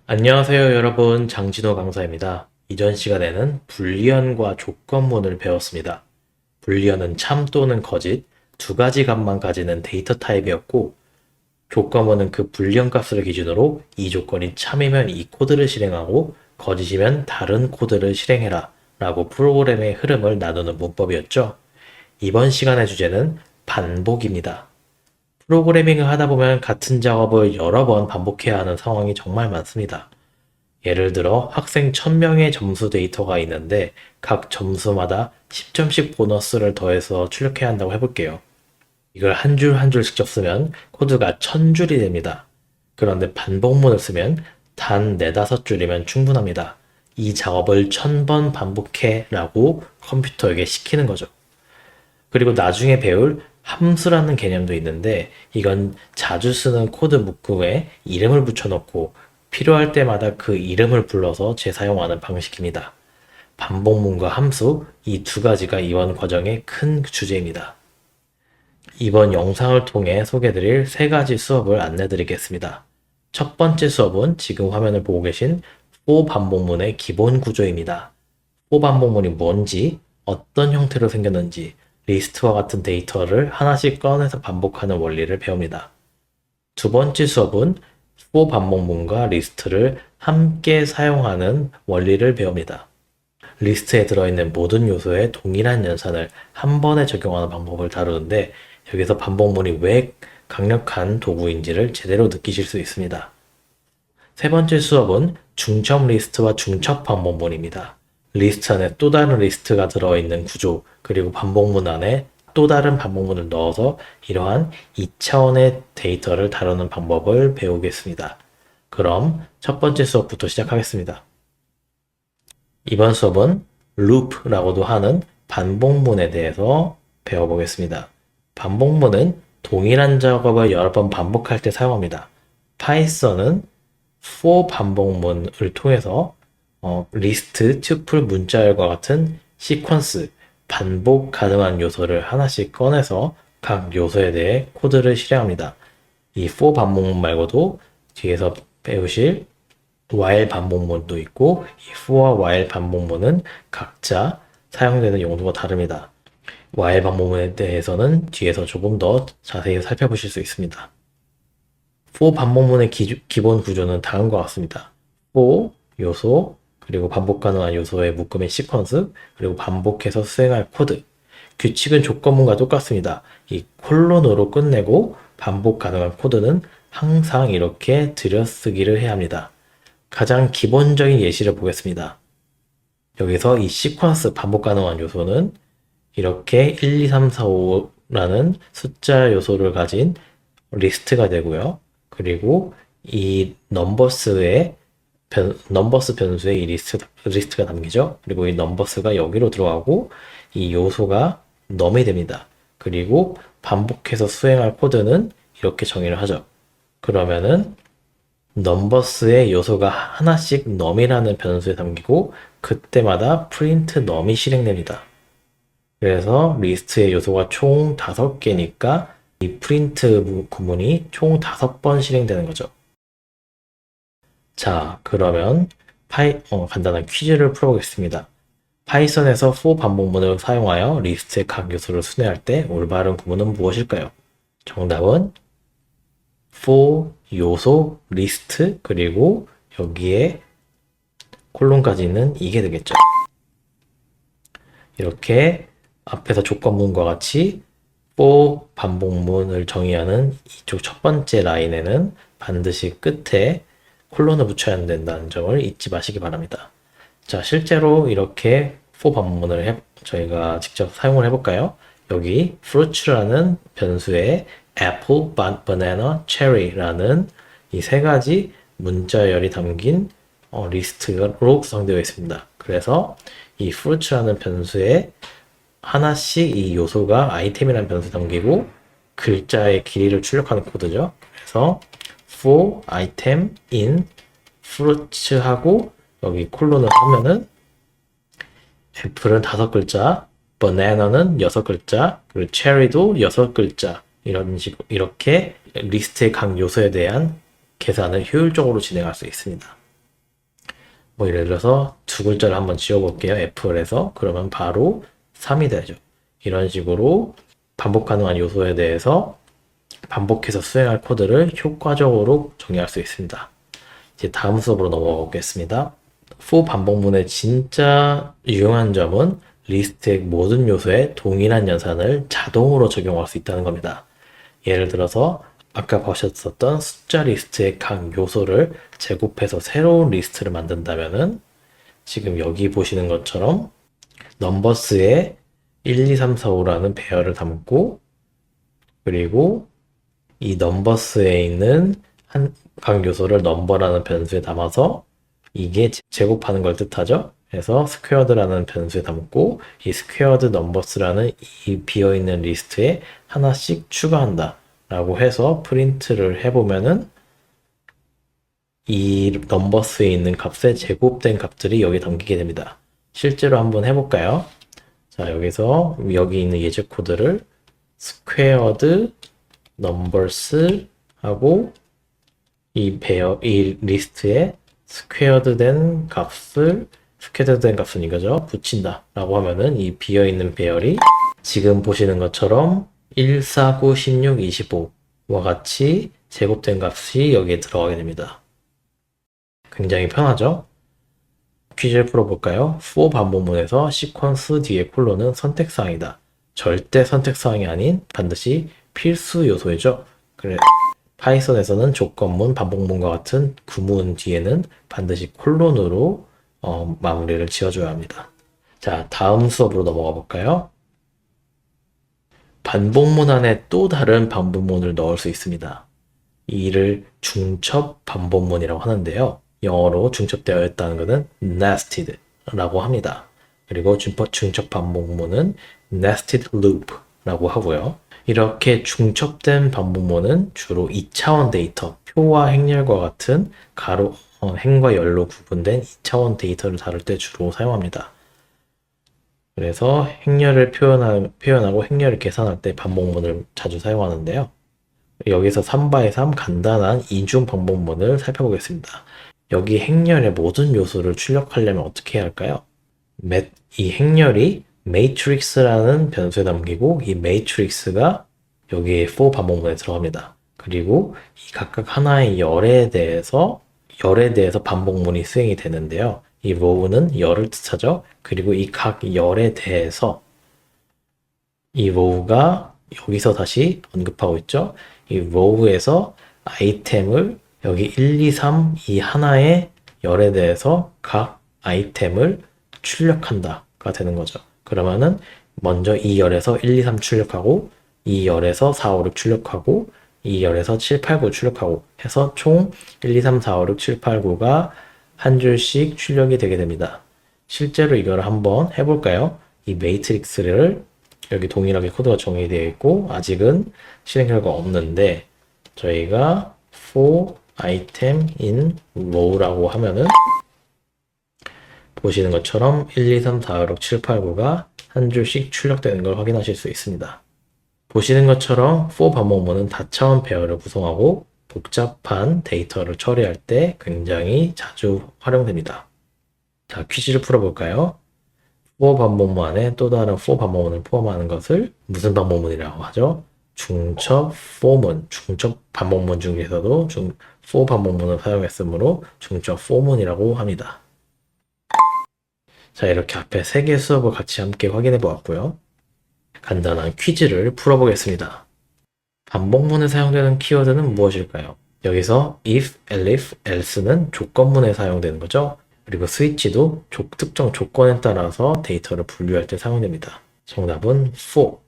안녕하세요 여러분, 장진호 강사입니다. 이전 시간에는 불리언과 조건문을 배웠습니다. 불리언은 참 또는 거짓 두 가지 값만 가지는 데이터 타입이었고, 조건문은 그 불리언 값을 기준으로 이 조건이 참이면 이 코드를 실행하고 거짓이면 다른 코드를 실행해라 라고 프로그램의 흐름을 나누는 문법이었죠. 이번 시간의 주제는 반복입니다. 프로그래밍을 하다 보면 같은 작업을 여러 번 반복해야 하는 상황이 정말 많습니다. 예를 들어 학생 1000명의 점수 데이터가 있는데 각 점수마다 10점씩 보너스를 더해서 출력해야 한다고 해볼게요. 이걸 한 줄 한 줄 직접 쓰면 코드가 1000줄이 됩니다. 그런데 반복문을 쓰면 단 4-5줄이면 충분합니다. 이 작업을 1000번 반복해 라고 컴퓨터에게 시키는 거죠. 그리고 나중에 배울 함수라는 개념도 있는데, 이건 자주 쓰는 코드 묶음에 이름을 붙여놓고 필요할 때마다 그 이름을 불러서 재사용하는 방식입니다. 반복문과 함수, 이 두 가지가 이번 과정의 큰 주제입니다. 이번 영상을 통해 소개드릴 세 가지 수업을 안내드리겠습니다. 첫 번째 수업은 지금 화면을 보고 계신 for 반복문의 기본 구조입니다. for 반복문이 뭔지, 어떤 형태로 생겼는지, 리스트와 같은 데이터를 하나씩 꺼내서 반복하는 원리를 배웁니다. 두 번째 수업은 for 반복문과 리스트를 함께 사용하는 원리를 배웁니다. 리스트에 들어있는 모든 요소에 동일한 연산을 한 번에 적용하는 방법을 다루는데, 여기서 반복문이 왜 강력한 도구인지를 제대로 느끼실 수 있습니다. 세 번째 수업은 중첩 리스트와 중첩 반복문입니다. 리스트 안에 또 다른 리스트가 들어있는 구조, 그리고 반복문 안에 또 다른 반복문을 넣어서 이러한 2차원의 데이터를 다루는 방법을 배우겠습니다. 그럼 첫 번째 수업부터 시작하겠습니다. 이번 수업은 loop라고도 하는 반복문에 대해서 배워보겠습니다. 반복문은 동일한 작업을 여러 번 반복할 때 사용합니다. 파이썬은 for 반복문을 통해서 리스트, 튜플, 문자열과 같은 시퀀스, 반복 가능한 요소를 하나씩 꺼내서 각 요소에 대해 코드를 실행합니다. 이 for 반복문 말고도 뒤에서 배우실 while 반복문도 있고, 이 for와 while 반복문은 각자 사용되는 용도가 다릅니다. while 반복문에 대해서는 뒤에서 조금 더 자세히 살펴보실 수 있습니다. for 반복문의 기본 구조는 다음과 같습니다. for 요소, 그리고 반복 가능한 요소의 묶음의 시퀀스, 그리고 반복해서 수행할 코드. 규칙은 조건문과 똑같습니다. 이 콜론으로 끝내고 반복 가능한 코드는 항상 이렇게 들여쓰기를 해야 합니다. 가장 기본적인 예시를 보겠습니다. 여기서 이 시퀀스 반복 가능한 요소는 이렇게 1, 2, 3, 4, 5라는 숫자 요소를 가진 리스트가 되고요. 그리고 이 넘버스 변수에 이 리스트가 담기죠. 그리고 이 넘버스가 여기로 들어가고 이 요소가 num이 됩니다. 그리고 반복해서 수행할 코드는 이렇게 정의를 하죠. 그러면은 넘버스의 요소가 하나씩 num이라는 변수에 담기고 그때마다 print num이 실행됩니다. 그래서 리스트의 요소가 총 5개니까 이 print 구문이 총 5번 실행되는 거죠. 자, 그러면 간단한 퀴즈를 풀어보겠습니다. 파이썬에서 for 반복문을 사용하여 리스트의 각 요소를 순회할 때 올바른 구문은 무엇일까요? 정답은 for 요소 리스트, 그리고 여기에 콜론까지 있는 이게 되겠죠. 이렇게 앞에서 조건문과 같이 for 반복문을 정의하는 이쪽 첫 번째 라인에는 반드시 끝에 콜론을 붙여야 된다는 점을 잊지 마시기 바랍니다. 자, 실제로 이렇게 for 반복문을 저희가 직접 사용을 해볼까요? 여기 fruits라는 변수에 apple, banana, cherry라는 이 세 가지 문자열이 담긴 리스트로 구성되어 있습니다. 그래서 이 fruits라는 변수에 하나씩 이 요소가 아이템이라는 변수 담기고 글자의 길이를 출력하는 코드죠. 그래서 for item in fruits 하고 여기 콜론을 하면은 애플은 5글자, banana는 6글자, 그리고 cherry도 6글자, 이런 식으로 이렇게 리스트의 각 요소에 대한 계산을 효율적으로 진행할 수 있습니다. 뭐 예를 들어서 두 글자를 한번 지워볼게요. F를 해서. 그러면 바로 3이 되죠. 이런 식으로 반복 가능한 요소에 대해서 반복해서 수행할 코드를 효과적으로 정의할 수 있습니다. 이제 다음 수업으로 넘어가 보겠습니다. for 반복문의 진짜 유용한 점은 리스트의 모든 요소에 동일한 연산을 자동으로 적용할 수 있다는 겁니다. 예를 들어서 아까 보셨었던 숫자 리스트의 각 요소를 제곱해서 새로운 리스트를 만든다면은 지금 여기 보시는 것처럼 넘버스에 1, 2, 3, 4, 5라는 배열을 담고 그리고 이 넘버스에 있는 각 요소를 넘버라는 변수에 담아서 이게 제곱하는 걸 뜻하죠. 그래서 스퀘어드라는 변수에 담고 이 스퀘어드 넘버스라는 이 비어있는 리스트에 하나씩 추가한다 라고 해서 프린트를 해보면은 이 넘버스에 있는 값에 제곱된 값들이 여기 담기게 됩니다. 실제로 한번 해볼까요? 자, 여기서 여기 있는 예제 코드를 squared numbers 하고 이 리스트에 squared 된 값은 이거죠. 붙인다 라고 하면은 이 비어있는 배열이 지금 보시는 것처럼 1, 4, 9, 16, 25와 같이 제곱된 값이 여기에 들어가게 됩니다. 굉장히 편하죠? 퀴즈를 풀어볼까요? for 반복문에서 시퀀스 뒤에 콜론은 선택사항이다. 절대 선택사항이 아닌 반드시 필수 요소이죠. 그래, 파이썬에서는 조건문, 반복문과 같은 구문 뒤에는 반드시 콜론으로 마무리를 지어줘야 합니다. 자, 다음 수업으로 넘어가 볼까요? 반복문 안에 또 다른 반복문을 넣을 수 있습니다. 이를 중첩 반복문이라고 하는데요. 영어로 중첩되어 있다는 것은 nested 라고 합니다. 그리고 중첩 반복문은 nested loop 라고 하고요. 이렇게 중첩된 반복문은 주로 2차원 데이터, 표와 행렬과 같은 행과 열로 구분된 2차원 데이터를 다룰 때 주로 사용합니다. 그래서 행렬을 표현하고 행렬을 계산할 때 반복문을 자주 사용하는데요. 여기서 3by 3 간단한 이중 반복문을 살펴보겠습니다. 여기 행렬의 모든 요소를 출력하려면 어떻게 해야 할까요? 이 행렬이 matrix라는 변수에 남기고 이 matrix가 여기에 for 반복문에 들어갑니다. 그리고 이 각각 하나의 열에 대해서 반복문이 수행이 되는데요. 이 row는 열을 뜻하죠. 그리고 이 각 열에 대해서 이 row가 여기서 다시 언급하고 있죠. 이 row에서 아이템을 여기 1, 2, 3 이 하나의 열에 대해서 각 아이템을 출력한다가 되는 거죠. 그러면은 먼저 이 열에서 1, 2, 3 출력하고 이 열에서 4, 5, 6 출력하고 이 열에서 7, 8, 9 출력하고 해서 총 1, 2, 3, 4, 5, 6, 7, 8, 9가 한 줄씩 출력이 되게 됩니다. 실제로 이걸 한번 해볼까요? 이 매트릭스를 여기 동일하게 코드가 정의되어 있고 아직은 실행 결과 없는데 저희가 for item in row라고 하면은 보시는 것처럼 1, 2, 3, 4, 5, 6, 7, 8, 9가 한 줄씩 출력되는 걸 확인하실 수 있습니다. 보시는 것처럼 for 반복문은 다차원 배열을 구성하고 복잡한 데이터를 처리할 때 굉장히 자주 활용됩니다. 자, 퀴즈를 풀어볼까요? for 반복문 안에 또 다른 for 반복문을 포함하는 것을 무슨 반복문이라고 하죠? 중첩 for문, 중첩 반복문 중에서도 for 반복문을 사용했으므로 중첩 for문이라고 합니다. 자, 이렇게 앞에 3개 수업을 같이 함께 확인해 보았고요. 간단한 퀴즈를 풀어보겠습니다. 반복문에 사용되는 키워드는 무엇일까요? 여기서 if, elif, else는 조건문에 사용되는 거죠. 그리고 스위치도 특정 조건에 따라서 데이터를 분류할 때 사용됩니다. 정답은 for.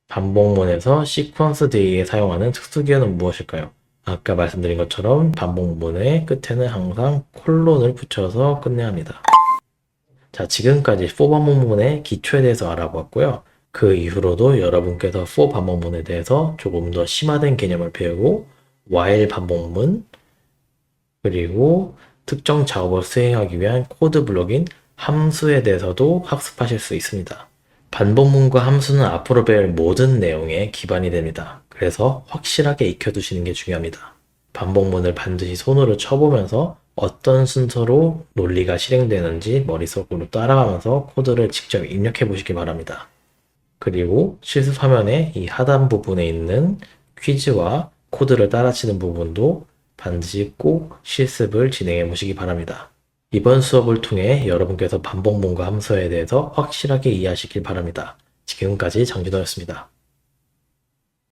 반복문에서 시퀀스 뒤에 사용하는 특수기호는 무엇일까요? 아까 말씀드린 것처럼 반복문의 끝에는 항상 콜론을 붙여서 끝내야 합니다. 자, 지금까지 for 반복문의 기초에 대해서 알아보았고요. 그 이후로도 여러분께서 for 반복문에 대해서 조금 더 심화된 개념을 배우고 while 반복문 그리고 특정 작업을 수행하기 위한 코드 블록인 함수에 대해서도 학습하실 수 있습니다. 반복문과 함수는 앞으로 배울 모든 내용의 기반이 됩니다. 그래서 확실하게 익혀두시는 게 중요합니다. 반복문을 반드시 손으로 쳐보면서 어떤 순서로 논리가 실행되는지 머릿속으로 따라가면서 코드를 직접 입력해 보시기 바랍니다. 그리고 실습 화면에 이 하단 부분에 있는 퀴즈와 코드를 따라치는 부분도 반드시 꼭 실습을 진행해 보시기 바랍니다. 이번 수업을 통해 여러분께서 반복문과 함수에 대해서 확실하게 이해하시길 바랍니다. 지금까지 장진호였습니다.